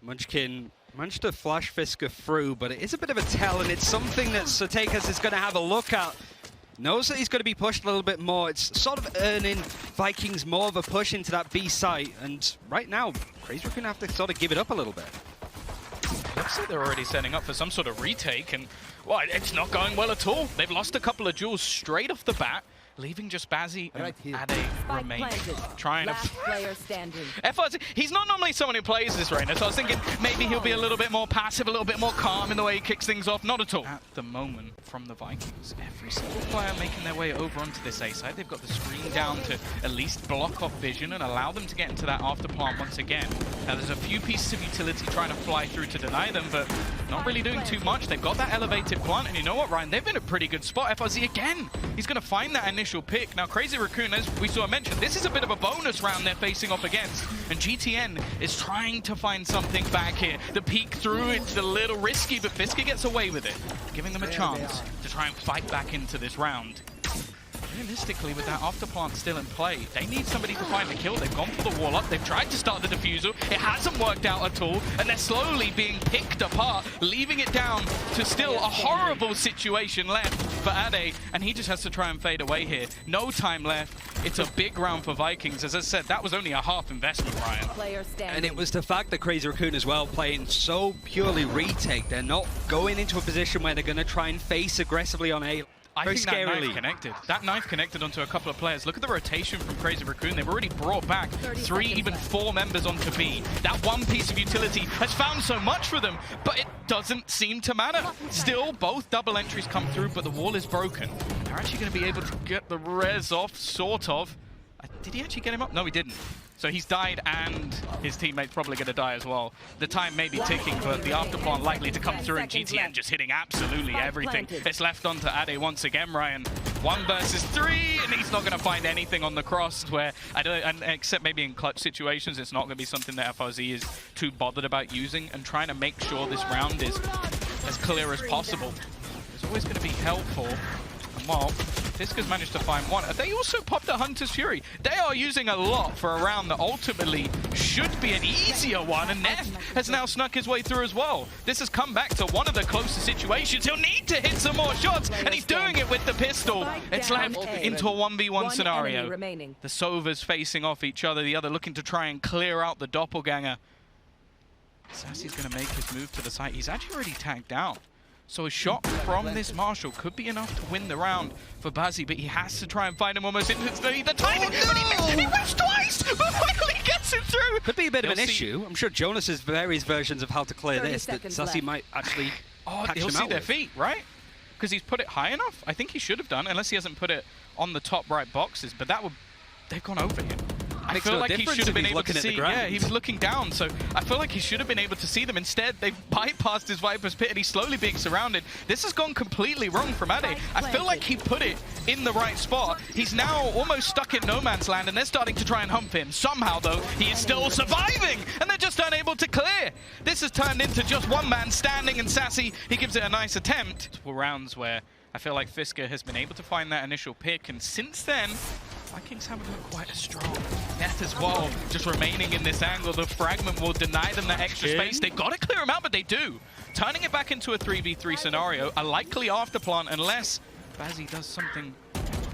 Munchkin managed to flash Fisker through, but it is a bit of a tell, and it's something that Sotekas is going to have a look at. Knows that he's going to be pushed a little bit more. It's sort of earning Vikings more of a push into that B site, and right now, Crazy Racoon have to sort of give it up a little bit. Looks like they're already setting up for some sort of retake, and well, it's not going well at all. They've lost a couple of duels straight off the bat, leaving just Bazzi and Ade remain. Trying to... player standing. FRZ, he's not normally someone who plays this right now, so I was thinking maybe he'll be a little bit more passive, a little bit more calm in the way he kicks things off. Not at all. At the moment, from the Vikings, every single player making their way over onto this A side. They've got the screen down to at least block off vision and allow them to get into that after plant once again. Now, there's a few pieces of utility trying to fly through to deny them, but not really doing too much. They've got that elevated plant, and you know what, Ryan? They've been in a pretty good spot. FRZ again, he's going to find that initial pick. Now, Crazy Racoon, as we saw mentioned, this is a bit of a bonus round they're facing off against, and GTN is trying to find something back here. The peek through, it's a little risky, but Fisker gets away with it, giving them a chance to try and fight back into this round. Realistically, with that after plant still in play, they need somebody to find the kill. They've gone for the wall up, they've tried to start the defusal, it hasn't worked out at all, and they're slowly being picked apart, leaving it down to still a horrible situation left for Ade, and he just has to try and fade away here. No time left. It's a big round for Vikings. As I said, that was only a half investment, Ryan. And it was the fact that Crazy Racoon as well, playing so purely retake, they're not going into a position where they're going to try and face aggressively on A. I think that knife connected. That knife connected onto a couple of players. Look at the rotation from Crazy Racoon. They've already brought back 3, even 4 members onto B. That one piece of utility has found so much for them, but it doesn't seem to matter. Still, both double entries come through, but the wall is broken. They're actually going to be able to get the res off, sort of. Did he actually get him up? No, he didn't. So he's died, and his teammate's probably going to die as well. The time may be ticking, but the afterplant likely to come through, and GTN just hitting absolutely everything. It's left onto Ade once again, Ryan. 1 versus 3, and he's not going to find anything on the cross, where, except maybe in clutch situations, it's not going to be something that FRZ is too bothered about using, and trying to make sure this round is as clear as possible. It's always going to be helpful. And well, Fisker's managed to find one. They also popped a Hunter's Fury. They are using a lot for a round that ultimately should be an easier one, and Neff has now snuck his way through as well. This has come back to one of the closer situations. He'll need to hit some more shots, and he's doing it with the pistol. It's left into a 1v1 scenario. The Sovas facing off each other, the other looking to try and clear out the doppelganger. Sassy's going to make his move to the site. He's actually already tagged down. So a shot from this Marshall could be enough to win the round for Bazzi, but he has to try and find him almost instantly. The timing, he missed twice, but finally gets it through. Could be a bit of an issue. I'm sure Jonas has various versions of how to clear this that Sassy might actually he'll see their feet, right? Because he's put it high enough. I think he should have done, unless he hasn't put it on the top right boxes, but that would, they've gone over him. I feel like he should have been able to see. Yeah, he was looking down, so I feel like he should have been able to see them. Instead, they've bypassed his Viper's Pit, and he's slowly being surrounded. This has gone completely wrong from Ade. I feel like he put it in the right spot. He's now almost stuck in no man's land, and they're starting to try and hump him. Somehow, though, he is still surviving, and they're just unable to clear. This has turned into just one man standing, and Sassy, he gives it a nice attempt. Multiple rounds where I feel like Fisker has been able to find that initial pick, and since then, Vikings haven't looked quite as strong. Net as well, just remaining in this angle. The fragment will deny them that extra space. They've got to clear him out, but they do. Turning it back into a 3v3 scenario, a likely afterplant, unless Bazzi does something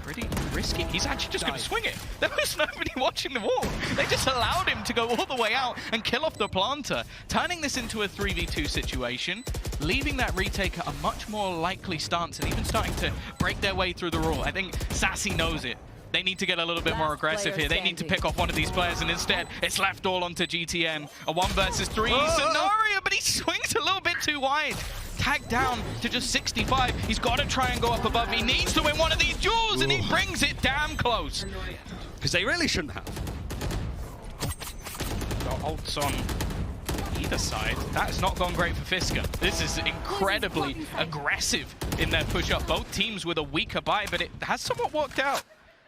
pretty risky. He's actually just going to swing it. There was nobody watching the wall. They just allowed him to go all the way out and kill off the planter. Turning this into a 3v2 situation, leaving that retake at a much more likely stance, and even starting to break their way through the wall. I think Sassy knows it. They need to get a little bit more aggressive here. They need to pick off one of these players, and instead, it's left all onto GTN. A 1 versus 3 scenario, but he swings a little bit too wide. Tagged down to just 65. He's got to try and go up above. He needs to win one of these duels, and he brings it damn close. Because they really shouldn't have. Got ults on either side. That has not gone great for Fisker. This is incredibly aggressive in their push-up. Both teams with a weaker buy, but it has somewhat worked out.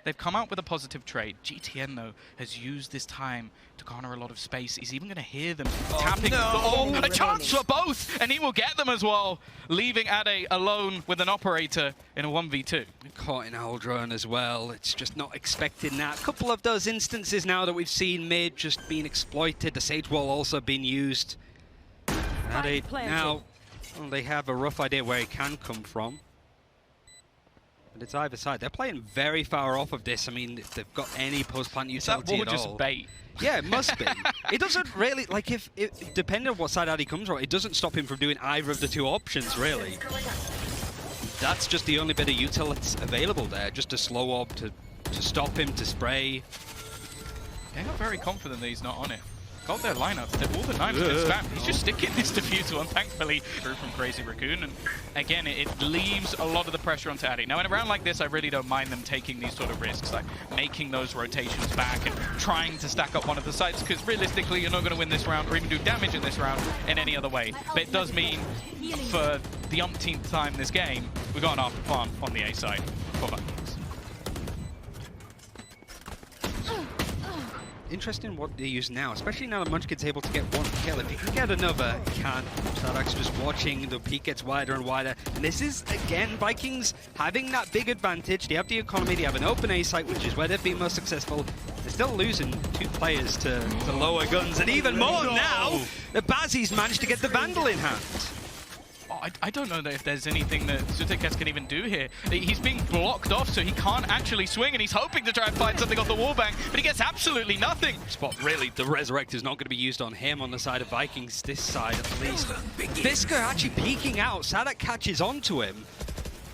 They've come out with a positive trade. GTN, though, has used this time to garner a lot of space. He's even going to hear them tapping. Oh, a chance for both, and he will get them as well, leaving Ade alone with an operator in a 1v2. Caught in Aldron as well. It's just not expecting that. A couple of those instances now that we've seen mid just being exploited. The Sage Wall also being used. Now, well, they have a rough idea where he can come from. But it's either side. They're playing very far off of this. I mean, if they've got any post-plant utility at all. just bait? Yeah, it must be. It doesn't really, like, if depending on what side Addy comes from, it doesn't stop him from doing either of the two options, really. That's just the only bit of util that's available there, just a slow orb to stop him, to spray. They're not very confident that he's not on it. Got their lineup. All the 9's been spammed. He's just sticking this defusal, and thankfully through from Crazy Racoon. And again, it leaves a lot of the pressure onto Addy. Now, in a round like this, I really don't mind them taking these sort of risks, like making those rotations back and trying to stack up one of the sites, because realistically, you're not going to win this round or even do damage in this round in any other way. But it does mean for the umpteenth time this game, we've got an after plant on the A side for Vikings. Interesting what they use now, especially now that Munchkin's able to get one kill. If he can get another, he can. Sadak's just watching, the peak gets wider and wider. And this is, again, Vikings having that big advantage. They have the economy, they have an open A site, which is where they've been most successful. They're still losing 2 players to lower guns, and even more now, the Bazzi's managed to get the Vandal in hand. I don't know if there's anything that Sutekes can even do here. He's being blocked off, so he can't actually swing, and he's hoping to try and find something off the wallbang, but he gets absolutely nothing. Spot, really, the Resurrect is not going to be used on him on the side of Vikings, this side at least. Fisker actually peeking out, Sadak catches onto him.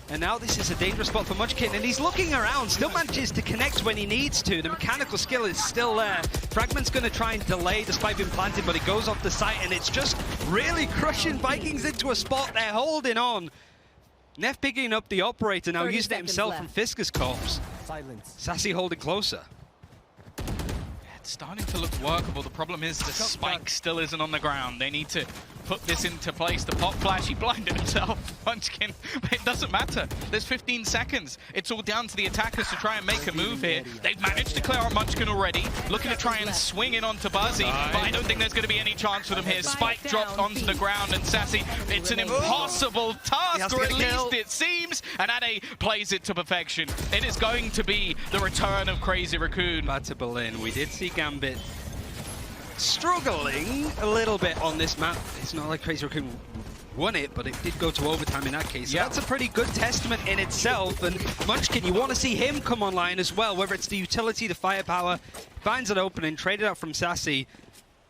And now this is a dangerous spot for Munchkin, and he's looking around, still manages to connect when he needs to. The mechanical skill is still there. Fragment's going to try and delay despite being planted, but it goes off the site, and it's just really crushing Vikings into a spot. They're holding on. Neff picking up the operator, now using it himself from Fisker's corpse. Sassy holding closer. It's starting to look workable. The problem is the spike still isn't on the ground. They need to put this into place. The pop flash, he blinded himself, Munchkin, but it doesn't matter. There's 15 seconds. It's all down to the attackers to try and make a move here. They've managed to clear out Munchkin already, looking to try and swing in onto Buzzy, but I don't think there's going to be any chance for them here. Spike dropped onto the ground, and Sassy, it's an impossible task, or at least it seems, and Ade plays it to perfection. It is going to be the return of Crazy Racoon. Back to Berlin. We did see Gambit struggling a little bit on this map. It's not like Crazy Racoon won it, but it did go to overtime in that case. So that's a pretty good testament in itself. And Munchkin, you want to see him come online as well, whether it's the utility, the firepower. Finds an opening, traded out from Sassy,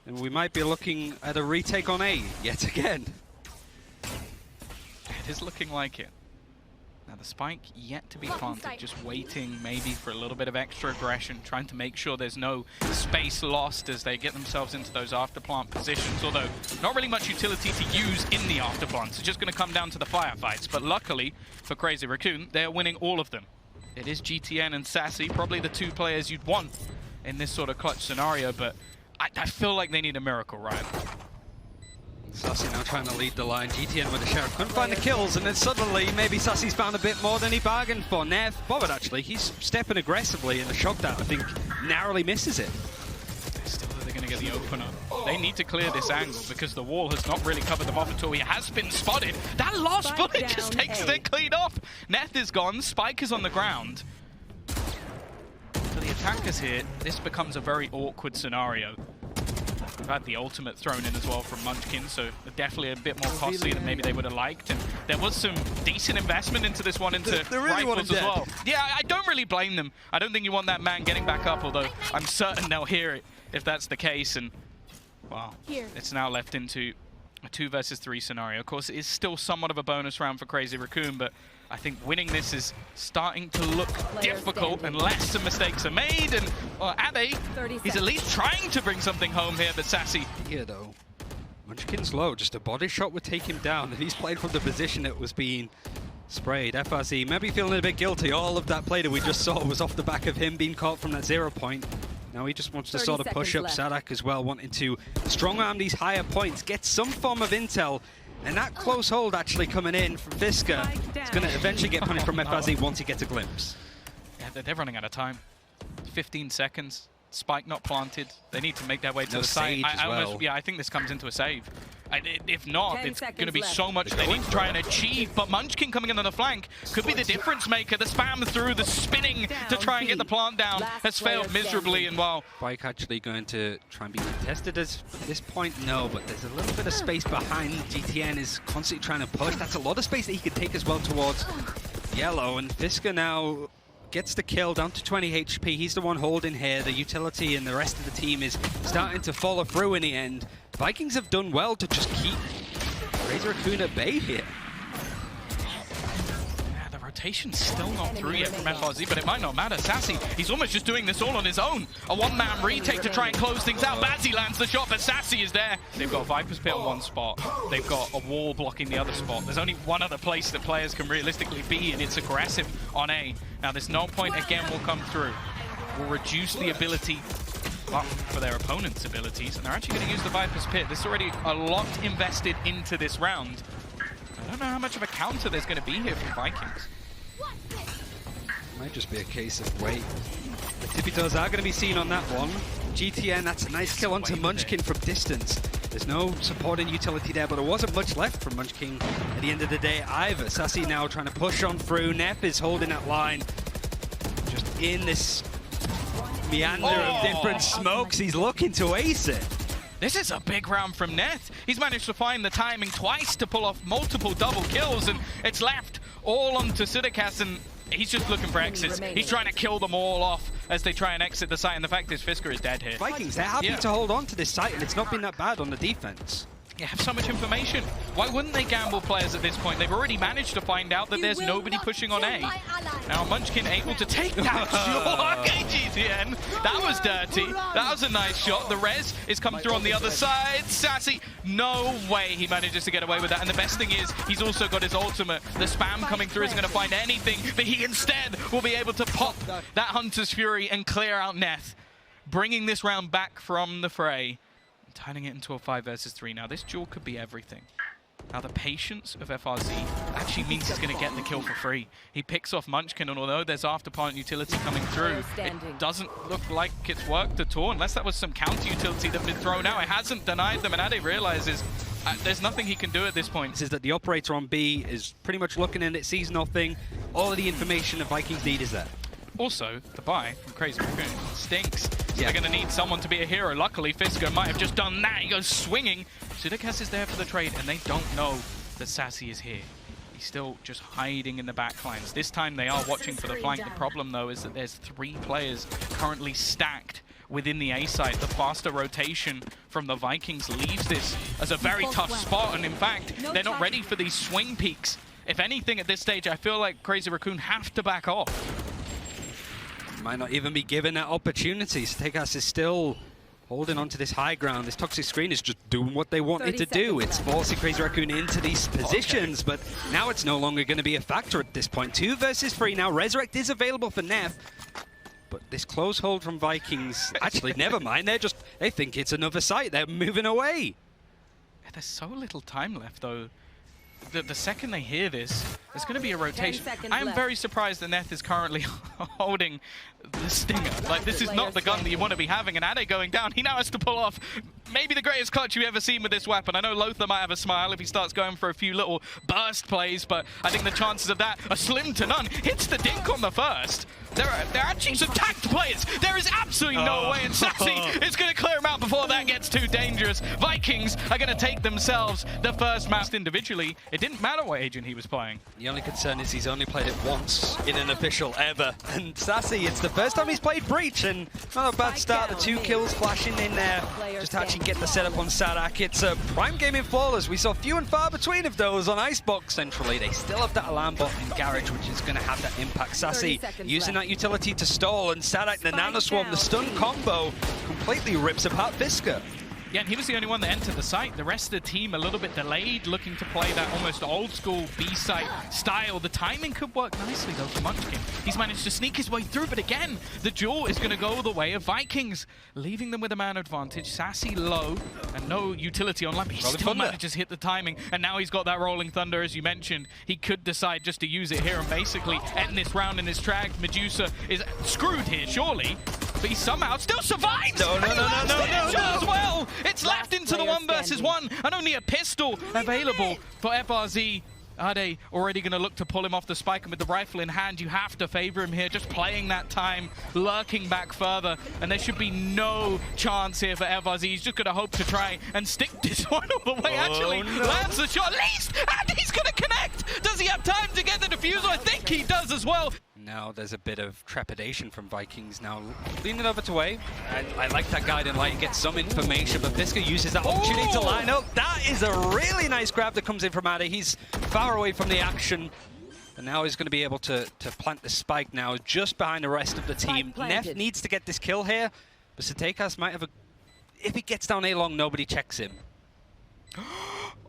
and we might be looking at a retake on A yet again. It is looking like it. Now the spike yet to be planted, just waiting maybe for a little bit of extra aggression, trying to make sure there's no space lost as they get themselves into those afterplant positions, although not really much utility to use in the afterplants. It's just going to come down to the firefights, but luckily for Crazy Racoon, they're winning all of them. It is GTN and Sassy, probably the 2 players you'd want in this sort of clutch scenario, but I feel like they need a miracle, Ryan. Sassy now trying to lead the line. GTN with the Sheriff couldn't find the kills, and then suddenly maybe Sassy's found a bit more than he bargained for. Nev, Bobbert actually, he's stepping aggressively, and the shot down, I think, narrowly misses it. Still, they're going to get the opener. They need to clear this angle because the wall has not really covered them off at all. He has been spotted. That last bullet just takes it clean off. Neth is gone. Spike is on the ground. For the attackers here, this becomes a very awkward scenario. We've had the ultimate thrown in as well from Munchkin, so definitely a bit more costly than maybe they would have liked. And there was some decent investment into this one, into rifles as well. Yeah, I don't really blame them. I don't think you want that man getting back up, although I'm certain they'll hear it if that's the case. And, well, it's now left into a 2 versus 3 scenario. Of course, it is still somewhat of a bonus round for Crazy Racoon, but I think winning this is starting to look difficult unless some mistakes are made. And Ade, he's at least trying to bring something home here, but Sassy. Here though, Munchkin's low, just a body shot would take him down, and he's played from the position that was being sprayed. FRC maybe feeling a bit guilty. All of that play that we just saw was off the back of him being caught from that 0 point. Now he just wants to sort of push up Sadak as well, wanting to strong arm these higher points, get some form of intel. And that close hold actually coming in from Fisker is going to eventually get punished from FRZ once he gets a glimpse. Yeah, they're running out of time. 15 seconds. Spike not planted. They need to make their way to the site. I think this comes into a save. If not, it's going to be so much they need to try and achieve. But Munchkin coming in on the flank could be the difference maker. The spam through, the spinning to try and get the plant down has failed miserably. And while Vike actually going to try and be contested at this point, no, but there's a little bit of space behind. GTN is constantly trying to push. That's a lot of space that he could take as well towards yellow. And Fisker now gets the kill down to 20 HP. He's the one holding here. The utility and the rest of the team is starting to follow through in the end. Vikings have done well to just keep Racoon at bay here. Yeah, the rotation's still not through yet from FRZ, but it might not matter. Sassy, he's almost just doing this all on his own. A one-man retake to try and close things out. Bazzi lands the shot, but Sassy is there. They've got a Viper's Pit on one spot. They've got a wall blocking the other spot. There's only one other place that players can realistically be, and it's aggressive on A. Now, this null point again will come through. Will reduce the ability for their opponent's abilities, and they're actually going to use the Viper's Pit. There's already a lot invested into this round. I don't know how much of a counter there's going to be here from Vikings. Might just be a case of wait. The tippy toes are going to be seen on that one. GTN, that's a nice kill onto Munchkin from distance. There's no supporting utility there, but there wasn't much left from Munchkin at the end of the day either. Sassy now trying to push on through. Neff is holding that line. Just in this meander of different smokes, he's looking to ace it. This is a big round from Neth. He's managed to find the timing twice to pull off multiple double kills, and it's left all onto Sudakas, and he's just looking for exits. He's trying to kill them all off as they try and exit the site, and the fact is Fisker is dead here. Vikings, they're happy to hold on to this site, and it's not been that bad on the defense. You have so much information. Why wouldn't they gamble players at this point? They've already managed to find out that there's nobody pushing on A. Now Munchkin able to take that shot. Okay, GTN. That was dirty. That was a nice shot. The res is coming through on the other side. Sassy, no way he manages to get away with that. And the best thing is, he's also got his ultimate. The spam coming through isn't going to find anything, but he instead will be able to pop that Hunter's Fury and clear out Neth, bringing this round back from the fray. Turning it into a 5 versus 3 now. This duel could be everything. Now the patience of FRZ actually means he's going to get the kill for free. He picks off Munchkin, and although there's after-point utility coming through, it doesn't look like it's worked at all, unless that was some counter-utility that had been thrown out. It hasn't denied them, and Ade realizes there's nothing he can do at this point. This is that the operator on B is pretty much looking in, it sees nothing. All of the information the Vikings need is there. Also, the buy from Crazy Racoon stinks. So they're going to need someone to be a hero. Luckily, Fisker might have just done that. He goes swinging. Sudakas is there for the trade, and they don't know that Sassy is here. He's still just hiding in the back lines. This time they are watching for the flank. The problem, though, is that there's 3 players currently stacked within the A site. The faster rotation from the Vikings leaves this as a very tough spot, and in fact, they're not ready for these swing peaks. If anything, at this stage, I feel like Crazy Racoon have to back off. Might not even be given that opportunity. Stegas is still holding on to this high ground. This toxic screen is just doing what they want it to do. It's forcing Crazy Racoon into these positions, but now it's no longer going to be a factor at this point. 2 versus 3 now. Resurrect is available for Neff, but this close hold from Vikings, actually, never mind. They think it's another site. They're moving away. Yeah, there's so little time left, though. The second they hear this, there's going to be a rotation. I am very surprised that Neth is currently holding the Stinger. Like, this is not the gun that you want to be having. And Ade going down, he now has to pull off maybe the greatest clutch you've ever seen with this weapon. I know Lothar might have a smile if he starts going for a few little burst plays, but I think the chances of that are slim to none. Hits the dink on the first. There are actually some tacked players. There is absolutely no way, and Sassy is going to clear him out before that gets too dangerous. Vikings are going to take themselves the first match individually. It didn't matter what agent he was playing. The only concern is he's only played it once in an official ever. And Sassy, it's the first time he's played Breach, and not a bad start. The 2 kills flashing in there, just to actually get the setup on Sadak. It's a prime game in Flawless. We saw few and far between of those on Icebox centrally. They still have that alarm bot in Garage, which is going to have that impact. Sassy using that utility to stall, and Sadak, the Nano Swarm, the stun combo completely rips apart Fisker. Yeah, and he was the only one that entered the site. The rest of the team a little bit delayed, looking to play that almost old school B-site style. The timing could work nicely though for Munchkin. He's managed to sneak his way through, but again, the duel is going to go the way of Vikings, leaving them with a man advantage. Sassy low and no utility online, but he still manages to hit the timing, and now he's got that Rolling Thunder, as you mentioned. He could decide just to use it here and basically end this round in his track. Medusa is screwed here, surely. but he somehow still survives! No, As well! It's left into the 1 versus 1, and only a pistol available for FRZ. Are they already going to look to pull him off the spike? And with the rifle in hand, you have to favor him here. Just playing that time, lurking back further. And there should be no chance here for FRZ. He's just going to hope to try and stick this one all the way. Actually, lands the shot at least, and he's going to connect. Does he have time to get the diffuser? I think he does as well. Now there's a bit of trepidation from Vikings now. Leaning over to Wave. And I like that guiding light and get some information, but Fisker uses that opportunity to line up. That is a really nice grab that comes in from Addy. He's far away from the action. And now he's going to be able to plant the spike now just behind the rest of the team. Neff needs to get this kill here, but Satekas might have a... If he gets down A long, nobody checks him.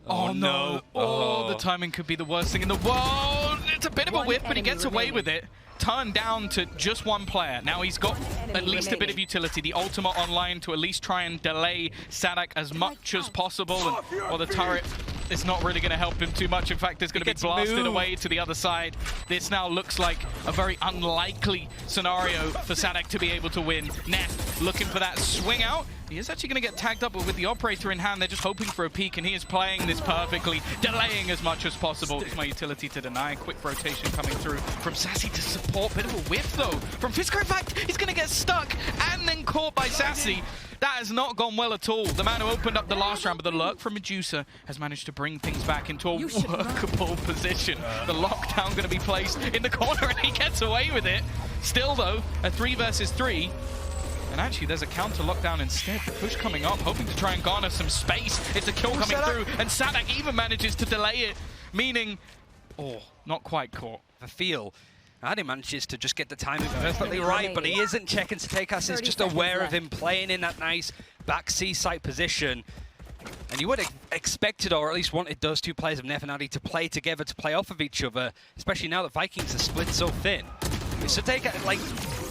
Oh no. Oh, the timing could be the worst thing in the world. It's a bit of a whiff, but he gets away with it. Turned down to just one player. Now he's got at least a bit of utility. The ultimate online to at least try and delay Sadak as much as possible. And, the turret is not really going to help him too much. In fact, it's going to be blasted away to the other side. This now looks like a very unlikely scenario for Sadak to be able to win. Neff looking for that swing out. He is actually going to get tagged up, but with the operator in hand, they're just hoping for a peek, and he is playing this perfectly, delaying as much as possible. It's my utility to deny. Quick rotation coming through from Sassy to support. Bit of a whiff, though, from Fisker. In fact, he's going to get stuck and then caught by Sassy. That has not gone well at all. The man who opened up the last round, but the lurk from Medusa has managed to bring things back into a workable position. The lockdown going to be placed in the corner, and he gets away with it. Still, though, a 3 versus 3. And actually, there's a counter lockdown instead. The push coming up, hoping to try and garner some space. It's a kill coming through, and Sadak even manages to delay it, meaning, not quite caught. I feel Addy manages to just get the timing perfectly right, but he isn't checking. Satekas is just aware of him playing in that nice back C-site position. And you would have expected, or at least wanted, those two players of Neff and Addy to play together, to play off of each other, especially now that Vikings are split so thin. Satekas, like,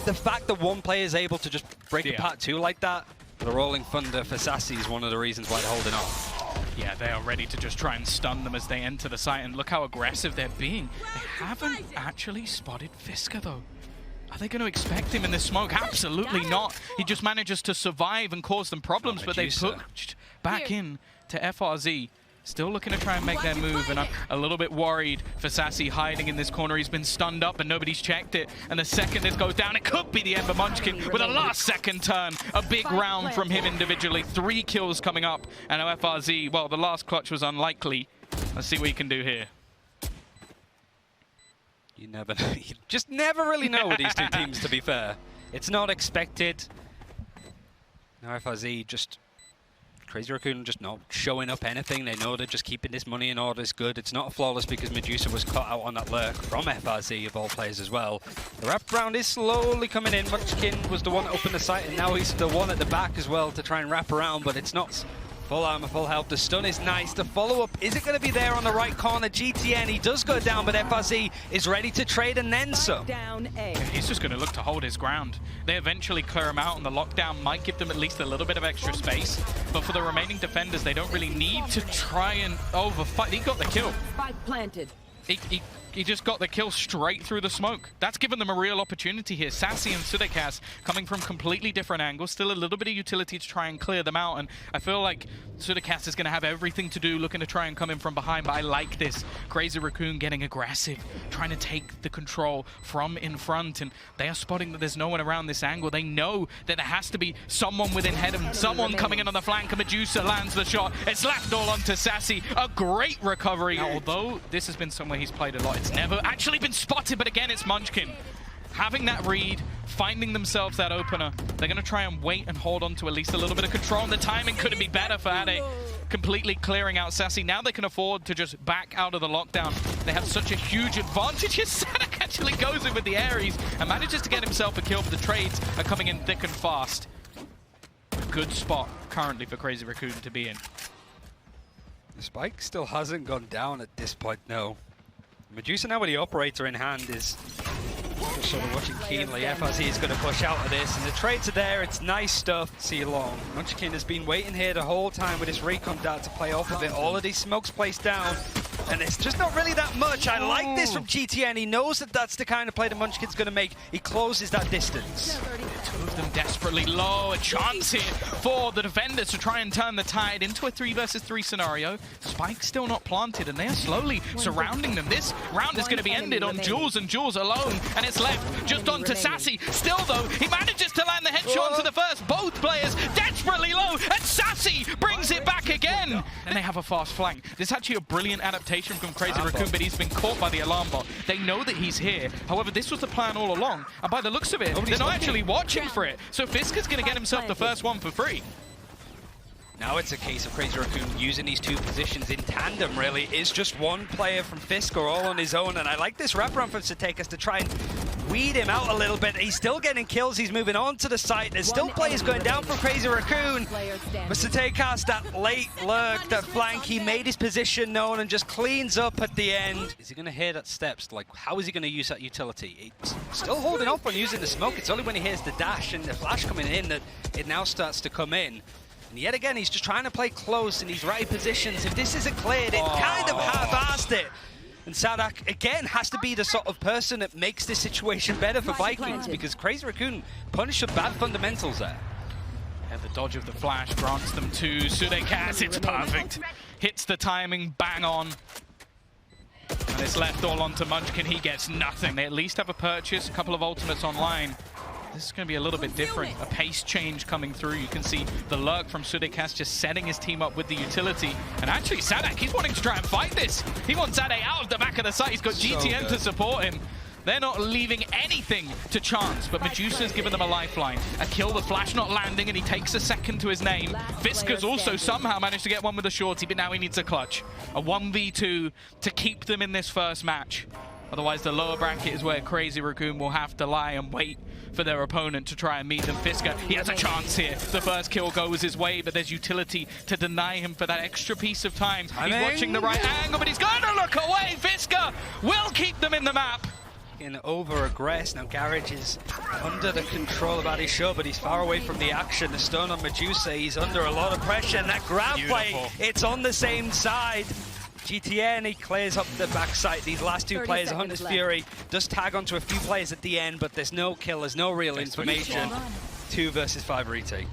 the fact that one player is able to just break apart two like that, the Rolling Thunder for Sassy is one of the reasons why they're holding off. Yeah, they are ready to just try and stun them as they enter the site, and look how aggressive they're being. They haven't actually spotted Fisker, though. Are they going to expect him in this smoke? Absolutely not. He just manages to survive and cause them problems, but they pushed back in to FRZ. Still looking to try and make their move, and I'm a little bit worried for Sassy hiding in this corner. He's been stunned up and nobody's checked it. And the second this goes down, it could be the Ember Munchkin with a last second turn. A big round from him individually. 3 kills coming up. And now FRZ, well, the last clutch was unlikely. Let's see what he can do here. You never know. You just never really know with these two teams, to be fair. It's not expected. Now FRZ just... Crazy Racoon just not showing up anything. They know they're just keeping this money in order is good. It's not flawless because Medusa was caught out on that lurk from FRZ of all players as well. The wraparound is slowly coming in. Munchkin was the one that opened the site, and now he's the one at the back as well to try and wrap around, but it's not full armor, full health. The stun is nice. The follow-up isn't going to be there on the right corner. GTN, he does go down, but FRZ is ready to trade and then some. He's just going to look to hold his ground. They eventually clear him out, and the lockdown might give them at least a little bit of extra space. But for the remaining defenders, they don't really need to try and overfight. He got the kill. Spike planted. He just got the kill straight through the smoke. That's given them a real opportunity here. Sassy and Sudekas coming from completely different angles. Still a little bit of utility to try and clear them out. And I feel like Sudekas is going to have everything to do, looking to try and come in from behind. But I like this. Crazy Racoon getting aggressive, trying to take the control from in front. And they are spotting that there's no one around this angle. They know that there has to be someone within head of them. Someone coming in on the flank. And Medusa lands the shot. It's left all onto Sassy. A great recovery. Now, although this has been somewhere he's played a lot, it's never actually been spotted, but again, it's Munchkin. Having that read, finding themselves that opener. They're going to try and wait and hold on to at least a little bit of control, and the timing couldn't be better for Ade. Completely clearing out Sassy. Now they can afford to just back out of the lockdown. They have such a huge advantage. Sadak actually goes in with the Ares and manages to get himself a kill, but the trades are coming in thick and fast. Good spot currently for Crazy Racoon to be in. The spike still hasn't gone down at this point, no. Medusa now with the operator in hand is just sort of watching keenly. FRZ is going to push out of this, and the trades are there. It's nice stuff. See you long. Munchkin has been waiting here the whole time with his recon dart to play off of it. All of these smokes placed down, and it's just not really that much. I like this from GTN. He knows that that's the kind of play that Munchkin's going to make. He closes that distance. Two of them desperately low. A chance here for the defenders to try and turn the tide into a 3 versus 3 scenario. Spike still not planted, and they are slowly surrounding them. This round is going to be ended on Jules, and Jules alone, and it's left just onto Sassy. Still, though, he manages to land the headshot onto the first. Both players desperately low, and Sassy brings it back again. And they have a fast flank. This is actually a brilliant adaptation from Crazy Racoon, but he's been caught by the alarm bot. They know that he's here. However, this was the plan all along, and by the looks of it, they're not actually watching for it. So Fisker's going to get himself the first one for free. Now it's a case of Crazy Racoon using these two positions in tandem, really. It's just one player from Fisker all on his own, and I like this wraparound from Satekas to try and weed him out a little bit. He's still getting kills, he's moving on to the site. There's still players going down from Crazy Racoon, but Satekas, that late lurk, that flank, he made his position known and just cleans up at the end. Is he going to hear that steps? Like, how is he going to use that utility? He's still holding off on using the smoke. It's only when he hears the dash and the flash coming in that it now starts to come in. And yet again, he's just trying to play close in these right positions. If this isn't cleared, it kind of half-assed it. And Sadak, again, has to be the sort of person that makes this situation better for Vikings, because Crazy Racoon punished the bad fundamentals there. And the dodge of the flash grants them to Sudekas. It's perfect. Hits the timing bang on. And it's left all onto Munchkin. He gets nothing. They at least have a purchase, a couple of ultimates online. This is going to be a little bit different. A pace change coming through. You can see the lurk from Sudekas just setting his team up with the utility. And actually, Sadak, he's wanting to try and fight this. He wants Sadak out of the back of the site. He's got GTN to support him. They're not leaving anything to chance, but Medusa's given them a lifeline. A kill, the flash not landing, and he takes a second to his name. Fisker's also somehow managed to get one with a shorty, but now he needs a clutch. A 1v2 to keep them in this first match. Otherwise, the lower bracket is where Crazy Racoon will have to lie and wait for their opponent to try and meet them. Fisker, he has a chance here. The first kill goes his way, but there's utility to deny him for that extra piece of time. He's watching the right angle, but he's going to look away. Fisker will keep them in the map. In over-aggress. Now Garage is under the control of Adisho, but he's far away from the action. The stun on Medusa, he's under a lot of pressure, and that grab play, it's on the same side. GTN, he clears up the backside. These last two players, Hunter's Fury, does tag onto a few players at the end, but there's no kill, there's no real information. 2 versus 5 retake.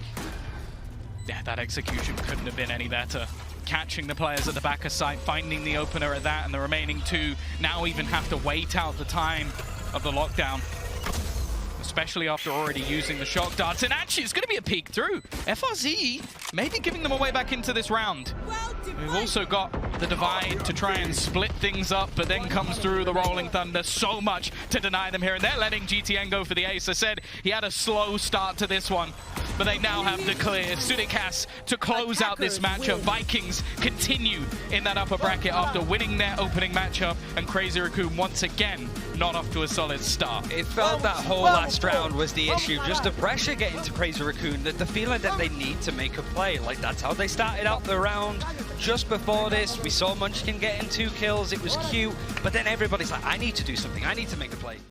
Yeah, that execution couldn't have been any better. Catching the players at the back of site, finding the opener at that, and the remaining 2 now even have to wait out the time of the lockdown. Especially after already using the shock darts. And actually, it's going to be a peek through. FRZ maybe giving them a way back into this round. We've also got the divide to try and split things up, but then comes through the Rolling Thunder. So much to deny them here, and they're letting GTN go for the ace. I said he had a slow start to this one, but they now have the clear. Sudekas to close out this matchup. Vikings continue in that upper bracket after winning their opening matchup, and Crazy Racoon once again not off to a solid start. It felt that whole last round was the issue, just the pressure getting to Crazy Racoon, the feeling that they need to make a play. Like, that's how they started out the round. Just before this, we saw Munchkin getting 2 kills, it was cute, but then everybody's like, I need to do something, I need to make a play.